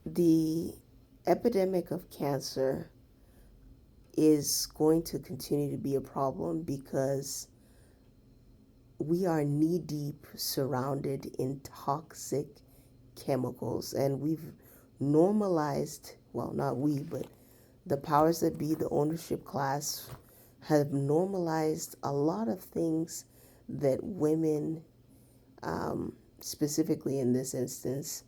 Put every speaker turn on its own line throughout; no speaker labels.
The epidemic of cancer is going to continue to be a problem because we are knee deep surrounded in toxic chemicals, and we've normalized, well, not we, but the powers that be, the ownership class, have normalized a lot of things that women, specifically in this instance,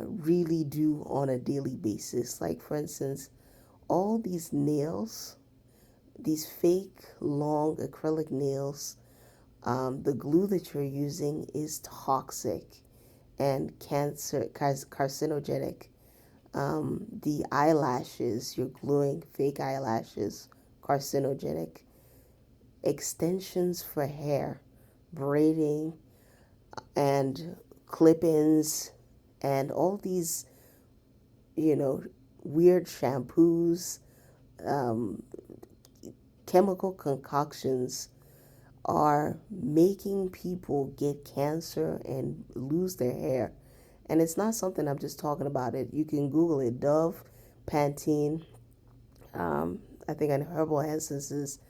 really do on a daily basis. Like, for instance, all these nails, these fake long acrylic nails, the glue that you're using is toxic and carcinogenic. The eyelashes, you're gluing fake eyelashes, carcinogenic. Extensions for hair, braiding, and clip-ins, and all these, you know, weird shampoos, um, chemical concoctions are making people get cancer and lose their hair. And it's not something I'm just talking about it. You can Google it. Dove, Pantene, I think, and Herbal Essences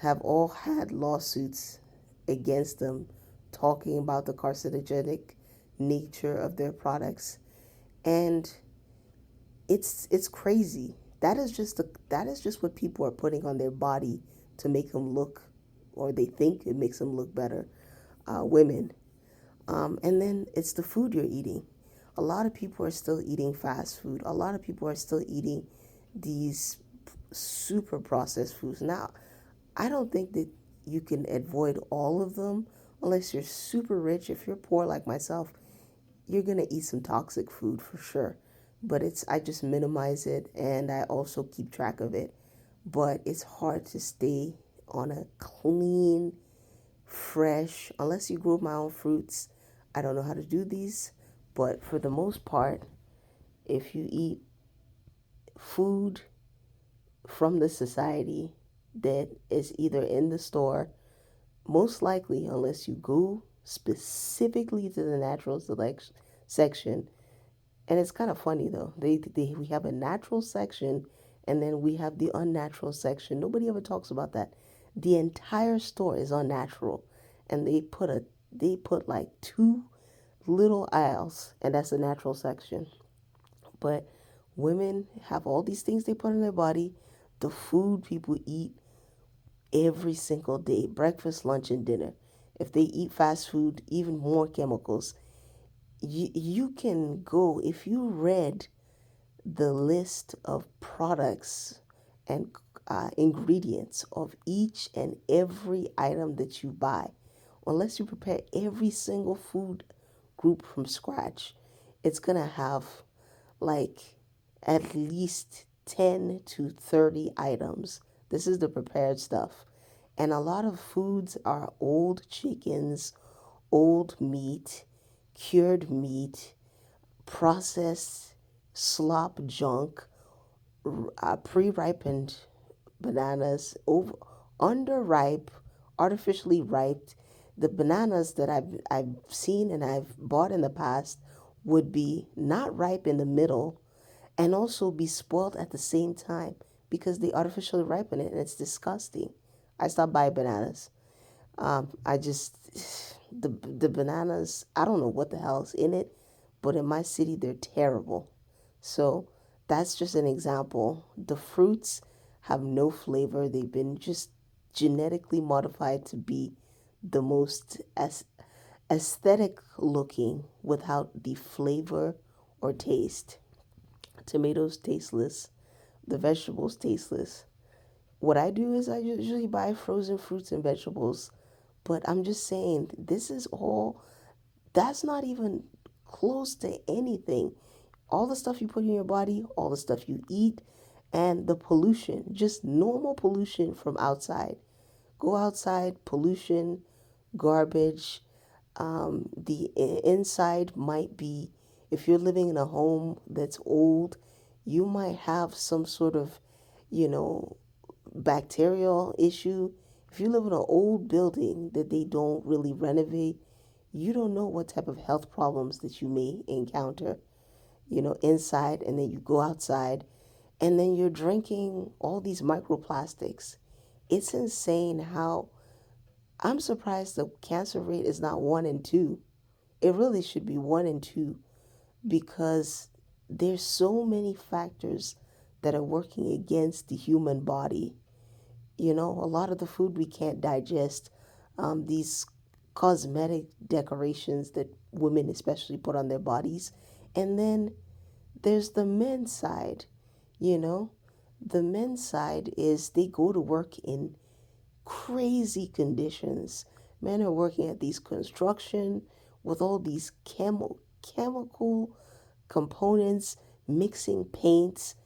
have all had lawsuits against them talking about the carcinogenic nature of their products. And it's crazy. That is just what people are putting on their body to make them look, or they think it makes them look better. Women, and then it's the food you're eating. A lot of people are still eating fast food. A lot of people are still eating these super processed foods. Now, I don't think that you can avoid all of them unless you're super rich. If you're poor like myself, you're going to eat some toxic food for sure. But I just minimize it, and I also keep track of it. But it's hard to stay on a clean, fresh, unless you grow my own fruits. I don't know how to do these, but for the most part, if you eat food from the society that is either in the store, most likely, unless you go specifically to the natural select section. And it's kind of funny though. We have a natural section, and then we have the unnatural section. Nobody ever talks about that. The entire store is unnatural, and they put like two little aisles, and that's the natural section. But women have all these things they put in their body. The food people eat every single day, breakfast, lunch, and dinner. If they eat fast food, even more chemicals. You can go, if you read the list of products and ingredients of each and every item that you buy, unless you prepare every single food group from scratch, it's going to have like at least 10 to 30 items. This is the prepared stuff. And a lot of foods are old chickens, old meat, cured meat, processed slop junk, pre-ripened bananas, underripe, artificially ripe. The bananas that I've seen and I've bought in the past would be not ripe in the middle, and also be spoiled at the same time because they artificially ripen it, and it's disgusting. I stopped buying bananas. I just the bananas. I don't know what the hell's in it, but in my city they're terrible. So that's just an example. The fruits have no flavor. They've been just genetically modified to be the most aesthetic looking without the flavor or taste. Tomatoes tasteless, the vegetables tasteless. What I do is I usually buy frozen fruits and vegetables, but I'm just saying this is all, that's not even close to anything. All the stuff you put in your body, all the stuff you eat, and the pollution, just normal pollution from outside. Go outside, pollution, garbage. The inside might be, if you're living in a home that's old, you might have some sort of, you know, bacterial issue. If you live in an old building that they don't really renovate, you don't know what type of health problems that you may encounter. inside, and then you go outside, and then you're drinking all these microplastics. It's insane how I'm surprised the cancer rate is not one and two. It really should be one and two because there's so many factors that are working against the human body. A lot of the food we can't digest, these cosmetic decorations that women especially put on their bodies. And then there's the men's side, you know. The men's side is they go to work in crazy conditions. Men are working at these construction with all these chemical components, mixing paints.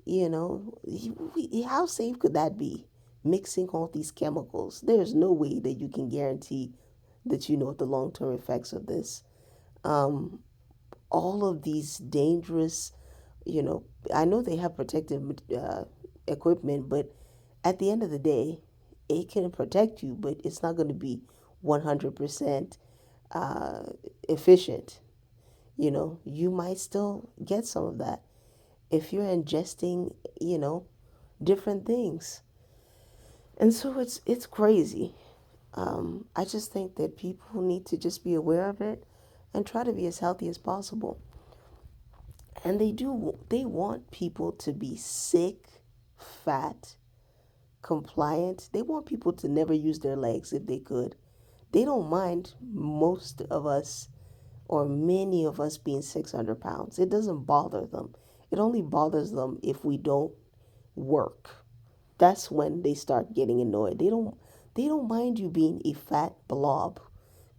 How safe could that be? Mixing all these chemicals. There's no way that you can guarantee that you know the long term effects of this. Um, all of these dangerous, you know, I know they have protective equipment, but at the end of the day, it can protect you, but it's not going to be 100% uh, efficient. You might still get some of that if you're ingesting, different things. And so it's crazy. I just think that people need to just be aware of it and try to be as healthy as possible. And they want people to be sick, fat, compliant. They want people to never use their legs if they could. They don't mind most of us or many of us being 600 pounds. It doesn't bother them. It only bothers them if we don't work. That's when they start getting annoyed. They don't mind you being a fat blob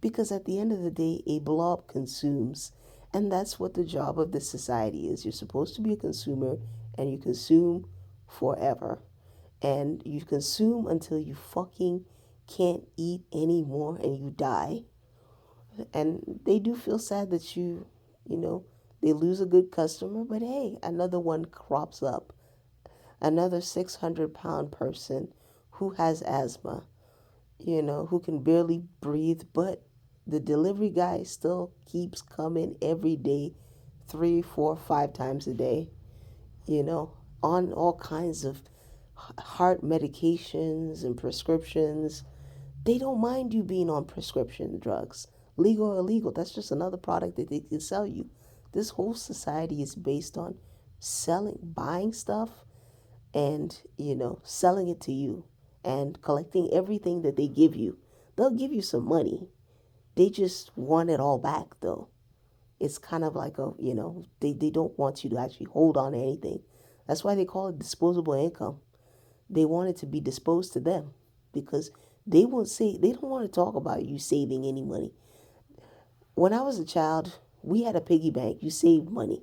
because at the end of the day a blob consumes, and that's what the job of this society is. You're supposed to be a consumer, and you consume forever, and you consume until you fucking can't eat anymore and you die. And they do feel sad that you know they lose a good customer, but hey, another one crops up, another 600-pound person who has asthma, who can barely breathe, but the delivery guy still keeps coming every day, three, four, 5 times a day, you know, on all kinds of heart medications and prescriptions. They don't mind you being on prescription drugs, legal or illegal. That's just another product that they can sell you. This whole society is based on buying stuff and selling it to you and collecting everything that they give you. They'll give you some money, they just want it all back though. It's kind of like they don't want you to actually hold on to anything. That's why they call it disposable income. They want it to be disposed to them because they don't want to talk about you saving any money. When I was a child, we had a piggy bank. You saved money.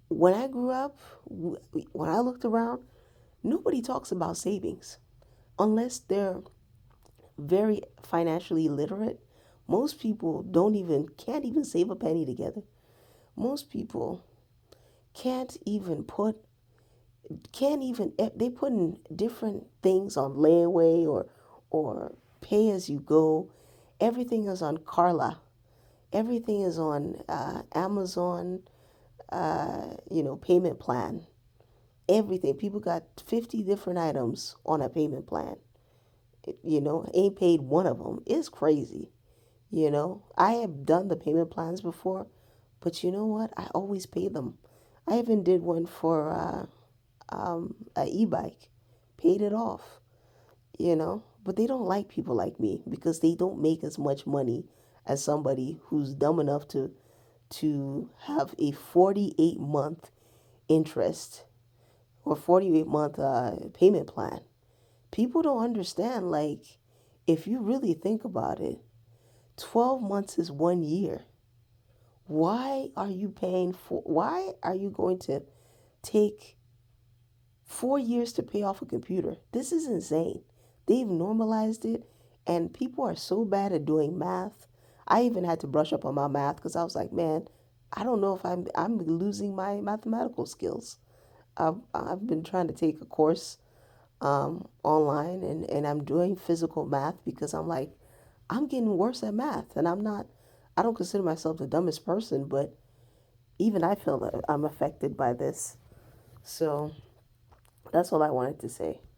When I grew up, when I looked around, nobody talks about savings unless they're very financially literate. Most people can't even save a penny together. Most people can't even they put in different things on layaway or pay as you go. Everything is on Carla. Everything is on Amazon. Payment plan. Everything. People got 50 different items on a payment plan. Ain't paid one of them. It's crazy. I have done the payment plans before, but you know what? I always pay them. I even did one for a e-bike, paid it off. But they don't like people like me because they don't make as much money as somebody who's dumb enough to have a 48-month interest or 48-month payment plan. People don't understand, like, if you really think about it, 12 months is 1 year. Why are you going to take 4 years to pay off a computer? This is insane. They've normalized it, and people are so bad at doing math. I even had to brush up on my math because I was like, man, I don't know if I'm losing my mathematical skills. I've been trying to take a course online, and I'm doing physical math because I'm like, I'm getting worse at math, and I don't consider myself the dumbest person, but even I feel that I'm affected by this. So that's all I wanted to say.